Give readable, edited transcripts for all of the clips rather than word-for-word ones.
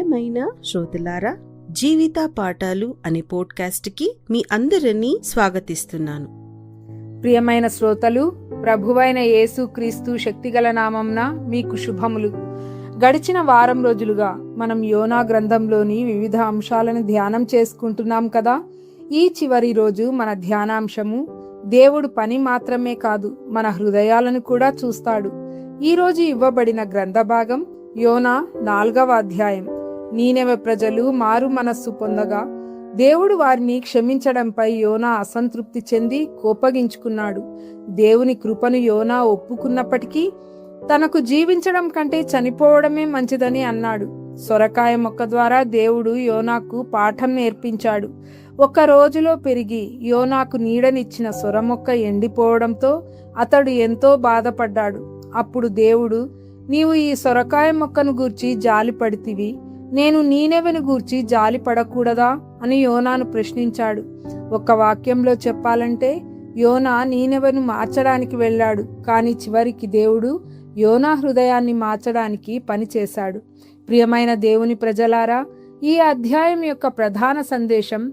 ప్రియమైన శ్రోతలారా, జీవిత పాఠాలు అనే పోడ్కాస్ట్కి మీ అందరినీ స్వాగతిస్తున్నాను. ప్రియమైన శ్రోతలు, ప్రభువైన యేసు క్రీస్తు శక్తిగల నామంన మీకు శుభములు. గడిచిన వారం రోజులుగా మనం యోనా గ్రంథంలోని వివిధ అంశాలను ధ్యానం చేసుకుంటున్నాం కదా. ఈ చివరి రోజు మన ధ్యానాంశము దేవుడు పని మాత్రమే కాదు, మన హృదయాలను కూడా చూస్తాడు. ఈ రోజు ఇవ్వబడిన గ్రంథ భాగం యోనా 4వ అధ్యాయం. నీనెవె ప్రజలు మారు మనస్సు పొందగా దేవుడు వారిని క్షమించడంపై యోనా అసంతృప్తి చెంది కోపగించుకున్నాడు. దేవుని కృపను యోనా ఒప్పుకున్నప్పటికీ తనకు జీవించడం కంటే చనిపోవడమే మంచిదని అన్నాడు. సొరకాయ మొక్క ద్వారా దేవుడు యోనాకు పాఠం నేర్పించాడు. ఒక్క రోజులో పెరిగి యోనాకు నీడనిచ్చిన సొర మొక్క ఎండిపోవడంతో అతడు ఎంతో బాధపడ్డాడు. అప్పుడు దేవుడు, నీవు ఈ సొరకాయ మొక్కను గూర్చి జాలిపడితివి, నేను నీనెవెను గూర్చి జాలి పడకూడదా అని యోనాను ప్రశ్నించాడు. ఒక్క వాక్యంలో చెప్పాలంటే యోనా నీనెవెను మార్చడానికి వెళ్ళాడు, కానీ చివరికి దేవుడు యోనా హృదయాన్ని మార్చడానికి పనిచేశాడు. ప్రియమైన దేవుని ప్రజలారా, ఈ అధ్యాయం యొక్క ప్రధాన సందేశం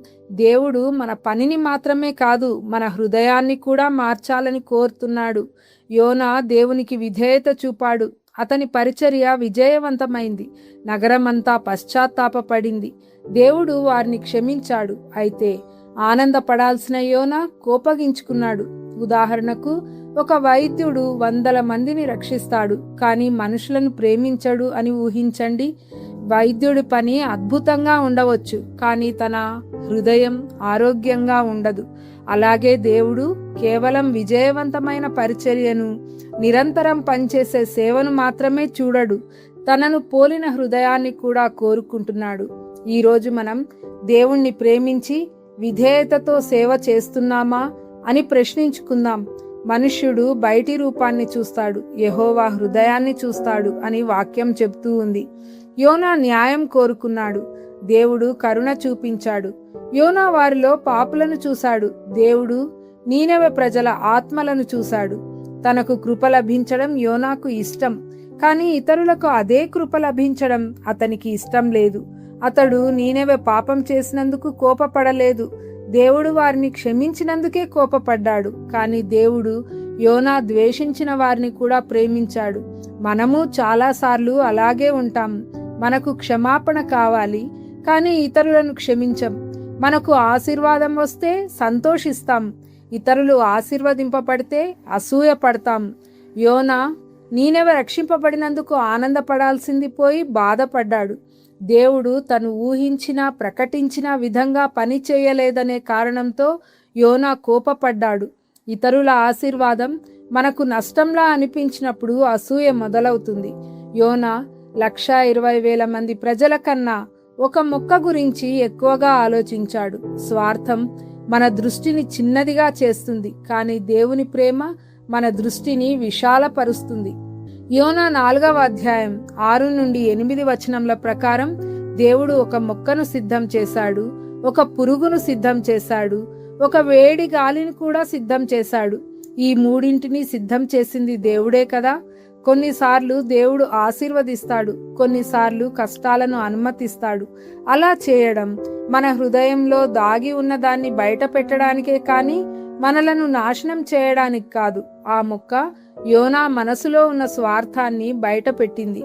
దేవుడు మన పనిని మాత్రమే కాదు, మన హృదయాన్ని కూడా మార్చాలని కోరుతున్నాడు. యోనా దేవునికి విధేయత చూపాడు. అతని పరిచర్య విజయవంతమైంది. నగరమంతా పశ్చాత్తాపపడింది. దేవుడు వారిని క్షమించాడు. అయితే ఆనందపడాల్సిన యోనా కోపగించుకున్నాడు. ఉదాహరణకు, ఒక వైద్యుడు 100 మందిని రక్షిస్తాడు, కానీ మనుషులను ప్రేమించడు అని ఊహించండి. వైద్యుడి పని అద్భుతంగా ఉండవచ్చు, కానీ తన హృదయం ఆరోగ్యంగా ఉండదు. అలాగే దేవుడు కేవలం విజయవంతమైన పరిచర్యను, నిరంతరం పనిచేసే సేవను మాత్రమే చూడడు, తనను పోలిన హృదయాన్ని కూడా కోరుకుంటున్నాడు. ఈరోజు మనం దేవుణ్ణి ప్రేమించి విధేయతతో సేవ చేస్తున్నామా అని ప్రశ్నించుకుందాం. మనుష్యుడు బయటి రూపాన్ని చూస్తాడు, యెహోవా హృదయాన్ని చూస్తాడు అని వాక్యం చెబుతూ ఉంది. యోనా న్యాయం కోరుకున్నాడు, దేవుడు కరుణ చూపించాడు. యోనా వారిలో పాపులను చూశాడు, దేవుడు నీనెవె ప్రజల ఆత్మలను చూశాడు. తనకు కృప లభించడం యోనాకు ఇష్టం, కానీ ఇతరులకు అదే కృప లభించడం అతనికి ఇష్టం లేదు. అతడు నీనెవె పాపం చేసినందుకు కోపపడలేదు, దేవుడు వారిని క్షమించినందుకే కోపపడ్డాడు. కానీ దేవుడు యోనా ద్వేషించిన వారిని కూడా ప్రేమించాడు. మనము చాలాసార్లు అలాగే ఉంటాం. మనకు క్షమాపణ కావాలి, కానీ ఇతరులను క్షమించం. మనకు ఆశీర్వాదం వస్తే సంతోషిస్తాం, ఇతరులు ఆశీర్వదింపబడితే అసూయపడతాం. యోనా నీనెవె రక్షింపబడినందుకు ఆనందపడాల్సింది పోయి బాధపడ్డాడు. దేవుడు తను ఊహించిన, ప్రకటించిన విధంగా పని చేయలేదనే కారణంతో యోనా కోపపడ్డాడు. ఇతరుల ఆశీర్వాదం మనకు నష్టంలా అనిపించినప్పుడు అసూయ మొదలవుతుంది. యోనా 120,000 మంది ప్రజల కన్నా ఒక మొక్క గురించి ఎక్కువగా ఆలోచించాడు. స్వార్థం మన దృష్టిని చిన్నదిగా చేస్తుంది, కానీ దేవుని ప్రేమ మన దృష్టిని విశాలపరుస్తుంది. యోనా 4వ అధ్యాయం 6 నుండి 8 వచనముల ప్రకారం దేవుడు ఒక మొక్కను సిద్ధం చేశాడు, ఒక పురుగును సిద్ధం చేశాడు, ఒక వేడి గాలిని కూడా సిద్ధం చేశాడు. ఈ మూడింటిని సిద్ధం చేసింది దేవుడే కదా. కొన్నిసార్లు దేవుడు ఆశీర్వదిస్తాడు, కొన్నిసార్లు కష్టాలను అనుమతిస్తాడు. అలా చేయడం మన హృదయంలో దాగి ఉన్న దాన్ని బయట పెట్టడానికే కానీ మనలను నాశనం చేయడానికి కాదు. ఆ మొక్క యోనా మనసులో ఉన్న స్వార్థాన్ని బయట పెట్టింది.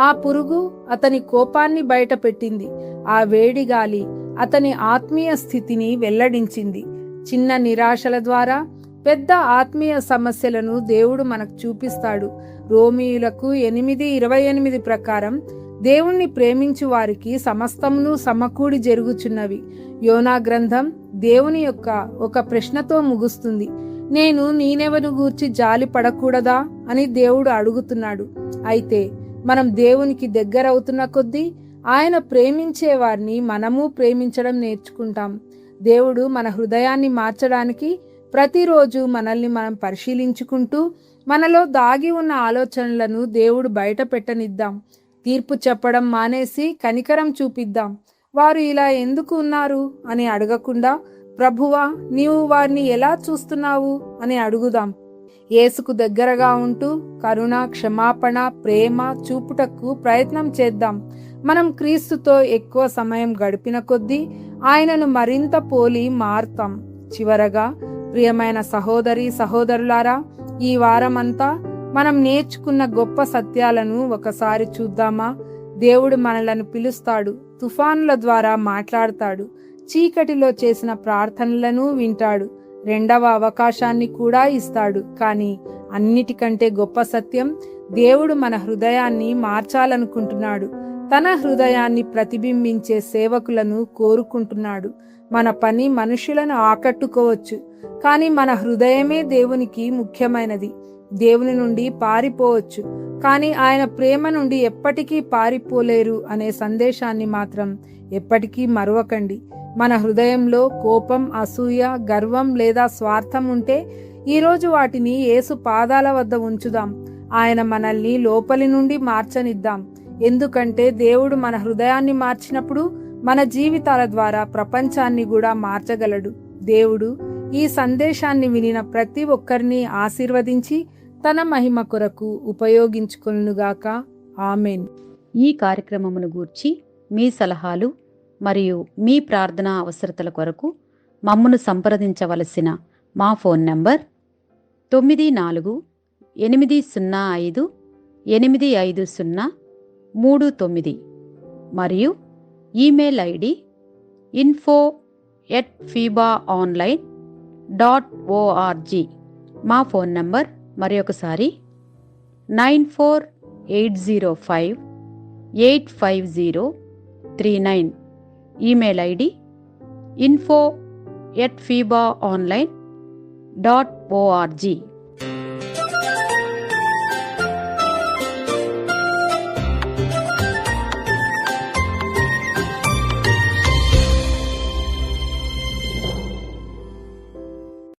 ఆ పురుగు అతని కోపాన్ని బయట పెట్టింది. ఆ వేడి గాలి అతని ఆత్మీయ స్థితిని వెల్లడించింది. చిన్న నిరాశల ద్వారా పెద్ద ఆత్మీయ సమస్యలను దేవుడు మనకు చూపిస్తాడు. రోమీయులకు 8:28 ప్రకారం దేవుణ్ణి ప్రేమించు వారికి సమస్తమును సమకూడి జరుగుచున్నవి. యోనా గ్రంథం దేవుని యొక్క ఒక ప్రశ్నతో ముగుస్తుంది. నేను నీనెవెను గూర్చి జాలి పడకూడదా అని దేవుడు అడుగుతున్నాడు. అయితే మనం దేవునికి దగ్గరవుతున్న కొద్దీ ఆయన ప్రేమించే వారిని మనము ప్రేమించడం నేర్చుకుంటాం. దేవుడు మన హృదయాన్ని మార్చడానికి ప్రతిరోజు మనల్ని మనం పరిశీలించుకుంటూ మనలో దాగి ఉన్న ఆలోచనలను దేవుడు బయట పెట్టనిద్దాం. తీర్పు చెప్పడం మానేసి కనికరం చూపిద్దాం. వారు ఇలా ఎందుకు ఉన్నారు అని అడగకుండా, ప్రభువా నీవు వారిని ఎలా చూస్తున్నావు అని అడుగుదాం. యేసుకు దగ్గరగా ఉంటూ కరుణ, క్షమాపణ, ప్రేమ చూపుటకు ప్రయత్నం చేద్దాం. మనం క్రీస్తుతో ఎక్కువ సమయం గడిపిన కొద్దీ ఆయనను మరింత పోలి మారుతాం. చివరగా ప్రియమైన సహోదరి సహోదరులారా, ఈ వారమంతా మనం నేర్చుకున్న గొప్ప సత్యాలను ఒకసారి చూద్దామా? దేవుడు మనలను పిలుస్తాడు, తుఫానుల ద్వారా మాట్లాడతాడు, చీకటిలో చేసిన ప్రార్థనలను వింటాడు, రెండవ అవకాశాన్ని కూడా ఇస్తాడు. కానీ అన్నిటికంటే గొప్ప సత్యం, దేవుడు మన హృదయాన్ని మార్చాలనుకుంటున్నాడు. తన హృదయాన్ని ప్రతిబింబించే సేవకులను కోరుకుంటున్నాడు. మన పని మనుషులను ఆకట్టుకోవచ్చు, కానీ మన హృదయమే దేవునికి ముఖ్యమైనది. దేవుని నుండి పారిపోవచ్చు, కానీ ఆయన ప్రేమ నుండి ఎప్పటికీ పారిపోలేరు అనే సందేశాన్ని మాత్రం ఎప్పటికీ మరువకండి. మన హృదయంలో కోపం, అసూయ, గర్వం లేదా స్వార్థం ఉంటే ఈరోజు వాటిని యేసు పాదాల వద్ద ఉంచుదాం. ఆయన మనల్ని లోపలి నుండి మార్చనిద్దాం. ఎందుకంటే దేవుడు మన హృదయాన్ని మార్చినప్పుడు మన జీవితాల ద్వారా ప్రపంచాన్ని కూడా మార్చగలడు. దేవుడు ఈ సందేశాన్ని వినిన ప్రతి ఒక్కరిని ఆశీర్వదించి తన మహిమ కొరకు ఉపయోగించుకొనుగాక. ఆమెన్. ఈ కార్యక్రమమును గూర్చి మీ సలహాలు మరియు మీ ప్రార్థనా అవసరతల కొరకు మమ్మను సంప్రదించవలసిన మా ఫోన్ నంబర్ 9480585039 మరియు ఈమెయిల్ ఐడి info@fibaonline.org. మా ఫోన్ నంబర్ మరొకసారి 9480585039. Email ID info@fibaonline.org.